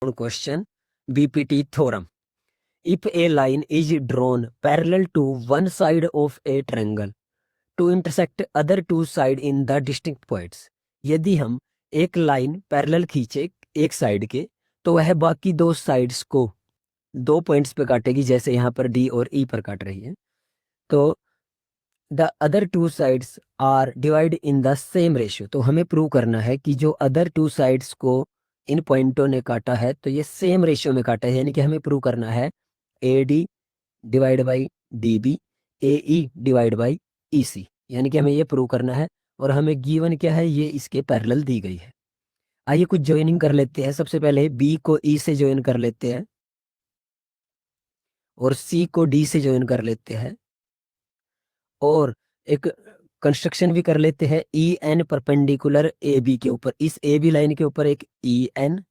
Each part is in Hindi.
Question BPT theorem. If a line is drawn parallel to one side of a triangle to intersect other two sides in the distinct points, यदि हम एक लाइन पैरेलल खींचे एक साइड के तो वह बाकी दो साइड्स को दो पॉइंट्स पे काटेगी, जैसे यहाँ पर डी और ई पर काट रही है। तो the other two sides are divide in the same ratio. तो हमें प्रूव करना है कि जो अदर टू साइड्स को इन पॉइंटों ने काटा है तो ये सेम रेशियो में काटा है, यानी कि हमें प्रूव करना है A D divide by D B A E divide by E C, यानी कि हमें ये प्रूव करना है। और हमें गिवन क्या है, ये इसके पैरेलल दी गई है। आइए कुछ ज्वाइनिंग कर लेते हैं। सबसे पहले बी को ई से ज्वाइन कर लेते हैं और सी को डी से ज्वाइन कर लेते हैं और एक कंस्ट्रक्शन भी कर लेते हैं E N perpendicular A B के ऊपर। इस ए बी लाइन के ऊपर एक ई एन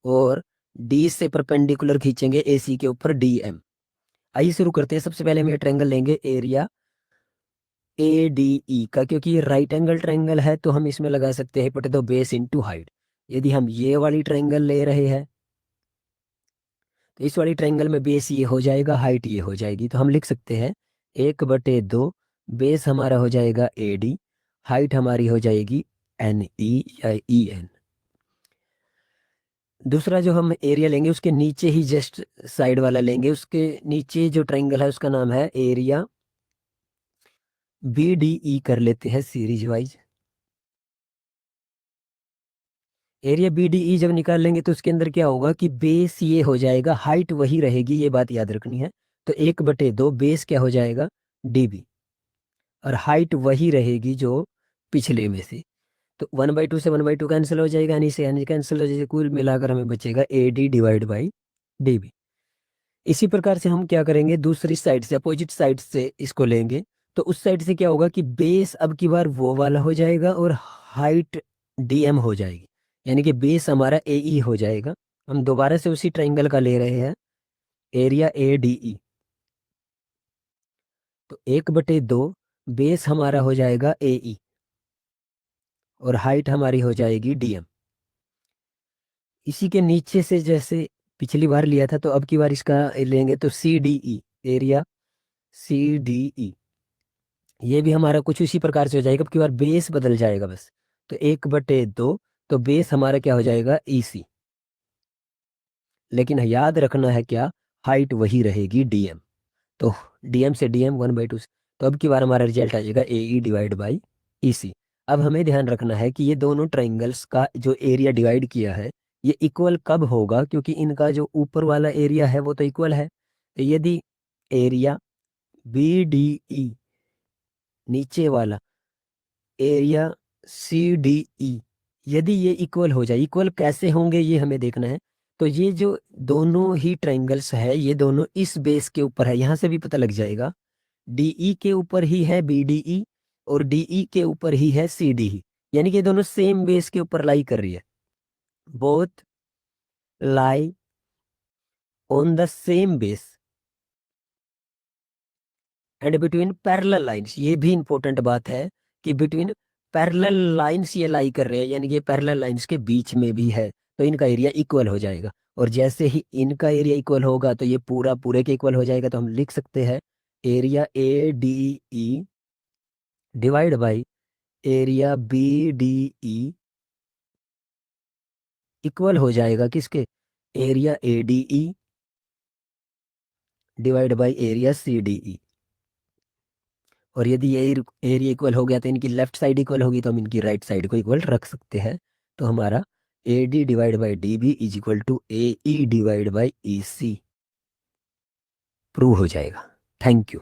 और डी से परपेंडिकुलर खींचेंगे ए सी के ऊपर डी एम। आइए शुरू करते हैं। सबसे पहले हम ये ट्रायंगल लेंगे एरिया ए डी ई का, क्योंकि ये राइट एंगल ट्रायंगल है तो हम इसमें लगा सकते हैं put the base into height. यदि हम ये वाली ट्रायंगल ले रहे हैं तो इस वाली ट्रायंगल में बेस ये हो जाएगा, हाइट ये हो जाएगी। तो हम लिख सकते हैं 1/2, बेस हमारा हो जाएगा ए डी, हाइट हमारी हो जाएगी एन ई या ई एन। दूसरा जो हम एरिया लेंगे उसके नीचे ही जस्ट साइड वाला लेंगे, उसके नीचे जो ट्रायंगल है उसका नाम है एरिया बी डी ई कर लेते हैं series wise. Area B D E जब निकाल लेंगे तो उसके अंदर क्या होगा कि बेस ये हो जाएगा, हाइट वही रहेगी, ये बात याद रखनी है। तो 1/2 बेस क्या हो जाएगा डी बी और हाइट वही रहेगी जो पिछले में से। तो 1/2 से 1/2 कैंसिल हो जाएगा, यानी से यानी कैंसिल हो जाएगा, कुल मिलाकर हमें बचेगा A D divide by D B. इसी प्रकार से हम क्या करेंगे, दूसरी साइड से अपोजिट साइड से इसको लेंगे तो उस साइड से क्या होगा कि बेस अब की बार वो वाला हो जाएगा और हाइट डीएम हो जाएगी, यानी कि बेस हमारा ए ई हो जाएगा। हम दोबारा से उसी ट्रायंगल का ले रहे हैं एरिया ए डी ई। तो 1/2 बेस हमारा हो जाएगा ए ई और हाइट हमारी हो जाएगी डीएम। इसी के नीचे से जैसे पिछली बार लिया था तो अब की बार इसका लेंगे तो C D E, area C D E, ये भी हमारा कुछ उसी प्रकार से हो जाएगा, अब की बार बेस बदल जाएगा बस। तो 1/2 तो बेस हमारा क्या हो जाएगा ई सी, लेकिन याद रखना है क्या, हाइट वही रहेगी डीएम। तो डीएम से डीएम 1/2 से, तो अब की बार हमारा रिजल्ट आ जाएगा ए ई डिवाइड बाई ई सी। अब हमें ध्यान रखना है कि ये दोनों ट्राइंगल्स का जो एरिया डिवाइड किया है ये इक्वल कब होगा, क्योंकि इनका जो ऊपर वाला एरिया है वो तो इक्वल है। तो यदि एरिया बी डी ई नीचे वाला एरिया सी डी ई यदि ये इक्वल हो जाए, इक्वल कैसे होंगे ये हमें देखना है। तो ये जो दोनों ही ट्राइंगल्स है ये दोनों इस बेस के ऊपर है, यहां से भी पता लग जाएगा डीई के ऊपर ही है बीडीई और डीई के ऊपर ही है सीडी, यानी कि दोनों सेम बेस के ऊपर लाई कर रही है। Both lie on the same base and between parallel lines. ये भी इंपॉर्टेंट बात है कि बिटवीन पैरेलल लाइंस ये लाई कर रहे हैं, यानी कि पैरेलल लाइंस के बीच में भी है, तो इनका एरिया इक्वल हो जाएगा। और जैसे ही इनका एरिया इक्वल होगा तो ये पूरा पूरे के इक्वल हो जाएगा। तो हम लिख सकते हैं area A D E divide by area B D E equal हो जाएगा किसके, area A D E divide by area C D E. और यदि ये एरिया इक्वल हो गया तो इनकी लेफ्ट साइड इक्वल होगी, तो हम इनकी राइट साइड को इक्वल रख सकते हैं। तो हमारा A D divide by D B is equal to A E divide by E C prove हो जाएगा। Thank you.